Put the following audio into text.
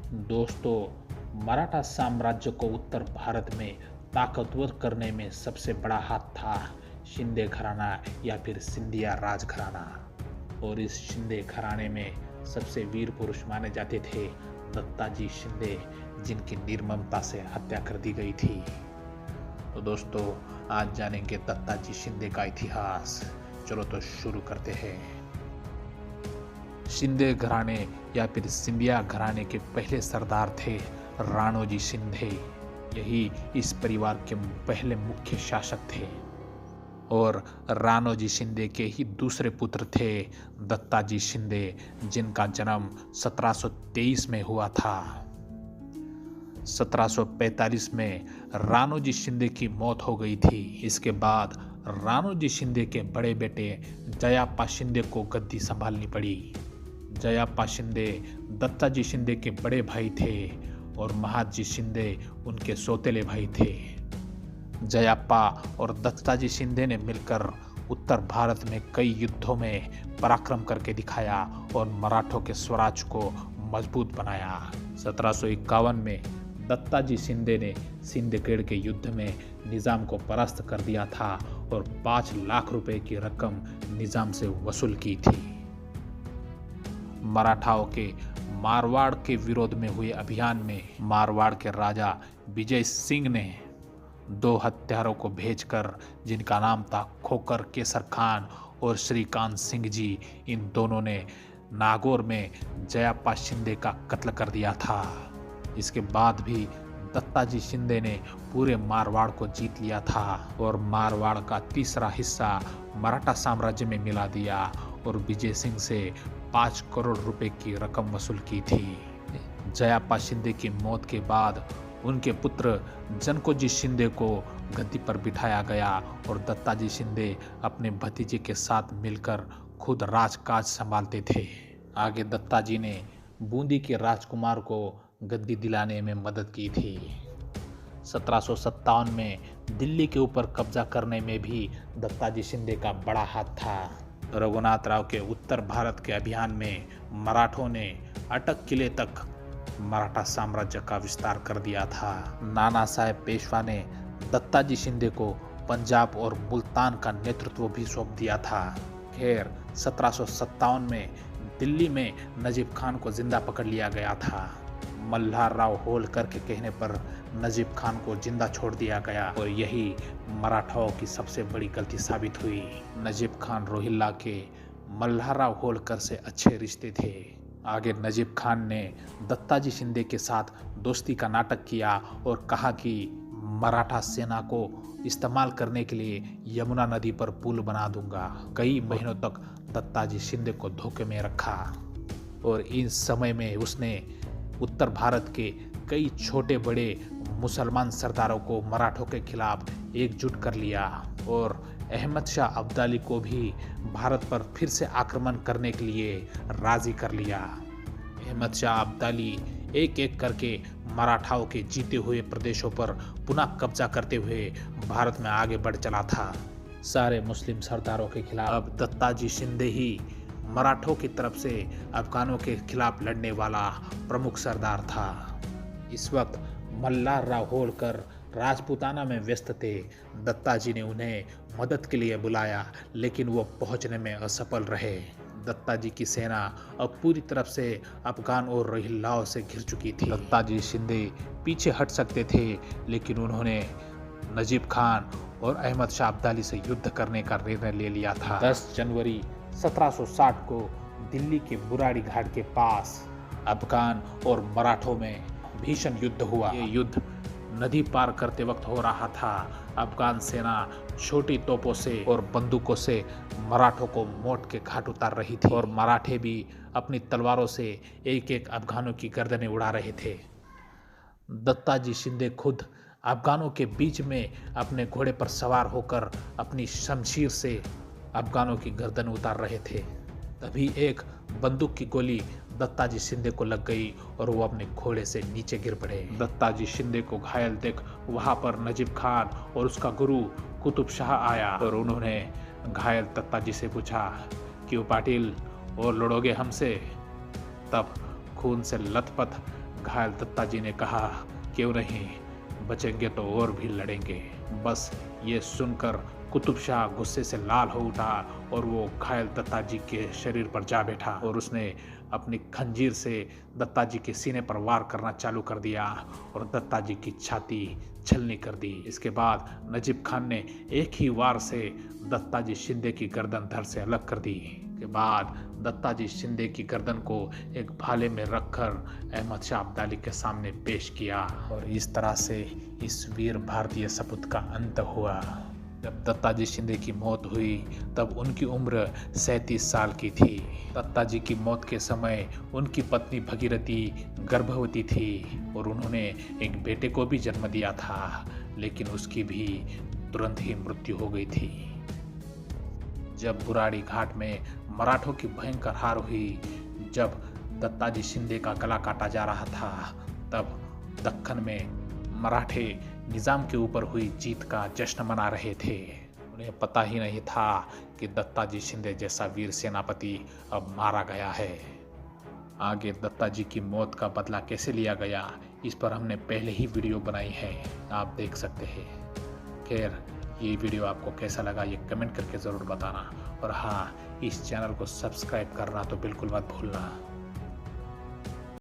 दोस्तों, मराठा साम्राज्य को उत्तर भारत में ताकतवर करने में सबसे बड़ा हाथ था शिंदे घराना या फिर सिंधिया राजघराना। और इस शिंदे घराने में सबसे वीर पुरुष माने जाते थे दत्ताजी शिंदे, जिनकी निर्ममता से हत्या कर दी गई थी। तो दोस्तों, आज जानेंगे दत्ताजी शिंदे का इतिहास। चलो तो शुरू करते हैं। शिंदे घराने या फिर सिंधिया घराने के पहले सरदार थे राणोजी शिंदे। यही इस परिवार के पहले मुख्य शासक थे। और राणोजी शिंदे के ही दूसरे पुत्र थे दत्ताजी शिंदे, जिनका जन्म 1723 में हुआ था। 1745 में राणोजी शिंदे की मौत हो गई थी। इसके बाद राणोजी शिंदे के बड़े बेटे जयाप्पा शिंदे को गद्दी संभालनी पड़ी। जयाप्पा शिंदे दत्ताजी शिंदे के बड़े भाई थे और महादजी शिंदे उनके सौतेले भाई थे। जयाप्पा और दत्ताजी शिंदे ने मिलकर उत्तर भारत में कई युद्धों में पराक्रम करके दिखाया और मराठों के स्वराज को मजबूत बनाया। 1751 में दत्ताजी शिंदे ने सिंदखेड़ के युद्ध में निजाम को परास्त कर दिया था और 5 लाख रुपए की रकम निजाम से वसूल की थी। मराठाओं के मारवाड़ के विरोध में हुए अभियान में मारवाड़ के राजा विजय सिंह ने 2 हत्यारों को भेजकर, जिनका नाम था खोकर केसर खान और श्रीकांत सिंह जी, इन दोनों ने नागौर में जयाप्पा शिंदे का कत्ल कर दिया था। इसके बाद भी दत्ताजी शिंदे ने पूरे मारवाड़ को जीत लिया था और मारवाड़ का तीसरा हिस्सा मराठा साम्राज्य में मिला दिया और विजय सिंह से 5 करोड़ रुपए की रकम वसूल की थी। जयाप्पा शिंदे की मौत के बाद उनके पुत्र जनकोजी शिंदे को गद्दी पर बिठाया गया और दत्ताजी शिंदे अपने भतीजे के साथ मिलकर खुद राजकाज संभालते थे। आगे दत्ताजी ने बूंदी के राजकुमार को गद्दी दिलाने में मदद की थी। 1757 में दिल्ली के ऊपर कब्जा करने में भी दत्ताजी शिंदे का बड़ा हाथ था। रघुनाथ राव के उत्तर भारत के अभियान में मराठों ने अटक किले तक मराठा साम्राज्य का विस्तार कर दिया था। नाना साहेब पेशवा ने दत्ताजी शिंदे को पंजाब और मुल्तान का नेतृत्व भी सौंप दिया था। खैर, 1757 में दिल्ली में नजीब खान को जिंदा पकड़ लिया गया था। मल्हार राव होलकर के कहने पर नजीब खान को जिंदा छोड़ दिया गया और यही मराठाओं की सबसे बड़ी गलती साबित हुई। नजीब खान रोहिल्ला के मल्हार राव होलकर से अच्छे रिश्ते थे। आगे नजीब खान ने दत्ताजी शिंदे के साथ दोस्ती का नाटक किया और कहा कि मराठा सेना को इस्तेमाल करने के लिए यमुना नदी पर पुल बना दूंगा। कई महीनों तक दत्ताजी शिंदे को धोखे में रखा और इस समय में उसने उत्तर भारत के कई छोटे बड़े मुसलमान सरदारों को मराठों के खिलाफ एकजुट कर लिया और अहमद शाह अब्दाली को भी भारत पर फिर से आक्रमण करने के लिए राजी कर लिया। अहमद शाह अब्दाली एक एक करके मराठाओं के जीते हुए प्रदेशों पर पुनः कब्जा करते हुए भारत में आगे बढ़ चला था। सारे मुस्लिम सरदारों के खिलाफ अब दत्ताजी शिंदे ही मराठों की तरफ से अफगानों के खिलाफ लड़ने वाला प्रमुख सरदार था। इस वक्त मल्हार राव होलकर राजपूताना में व्यस्त थे। दत्ताजी ने उन्हें मदद के लिए बुलाया, लेकिन वो पहुंचने में असफल रहे। दत्ताजी की सेना अब पूरी तरफ से अफगान और रोहिल्लाओं से घिर चुकी थी। दत्ताजी शिंदे पीछे हट सकते थे, लेकिन उन्होंने नजीब खान और अहमद शाह अब्दाली से युद्ध करने का निर्णय ले लिया था। 10 जनवरी 1760 को दिल्ली के बुराड़ी घाट के पास अफगान और मराठों में भीषण युद्ध हुआ। ये युद्ध नदी पार करते वक्त हो रहा था। अफगान सेना छोटी तोपों से और बंदूकों से मराठों को मोट के घाट उतार रही थी और मराठे भी अपनी तलवारों से एक एक अफगानों की गर्दनें उड़ा रहे थे। दत्ताजी शिंदे खुद अफगानों के बीच में अपने घोड़े पर सवार होकर अपनी शमशीर से अफगानों की गर्दन उतार रहे थे। तभी एक बंदूक की गोली दत्ताजी शिंदे को लग गई और वो अपने घोड़े से नीचे गिर पड़े। दत्ताजी शिंदे को घायल देख वहां पर नजीब खान और उसका गुरु कुतुब शाह आया और उन्होंने घायल दत्ताजी से पूछा, क्यों पाटिल और लड़ोगे हमसे? तब खून से लथपथ घायल दत्ताजी ने कहा, क्यों नहीं, बचेंगे तो और भी लड़ेंगे। बस ये सुनकर कुतुब शाह गुस्से से लाल हो उठा और वो घायल दत्ताजी के शरीर पर जा बैठा और उसने अपनी खंजीर से दत्ताजी के सीने पर वार करना चालू कर दिया और दत्ताजी की छाती छलनी कर दी। इसके बाद नजीब खान ने एक ही वार से दत्ताजी शिंदे की गर्दन धड़ से अलग कर दी। के बाद दत्ताजी शिंदे की गर्दन को एक भाले में रखकर अहमद शाह अब्दाली के सामने पेश किया और इस तरह से इस वीर भारतीय सपूत का अंत हुआ। जब दत्ताजी शिंदे की मौत हुई तब उनकी उम्र 37 साल की थी। दत्ताजी की मौत के समय उनकी पत्नी भगीरथी गर्भवती थी और उन्होंने एक बेटे को भी जन्म दिया था, लेकिन उसकी भी तुरंत ही मृत्यु हो गई थी। जब बुराड़ी घाट में मराठों की भयंकर हार हुई, जब दत्ताजी शिंदे का गला काटा जा रहा था, तब दक्कन में मराठे निजाम के ऊपर हुई जीत का जश्न मना रहे थे। उन्हें पता ही नहीं था कि दत्ताजी शिंदे जैसा वीर सेनापति अब मारा गया है। आगे दत्ताजी की मौत का बदला कैसे लिया गया, इस पर हमने पहले ही वीडियो बनाई है, आप देख सकते हैं। खैर, ये वीडियो आपको कैसा लगा ये कमेंट करके ज़रूर बताना और हाँ, इस चैनल को सब्सक्राइब करना तो बिल्कुल मत भूलना।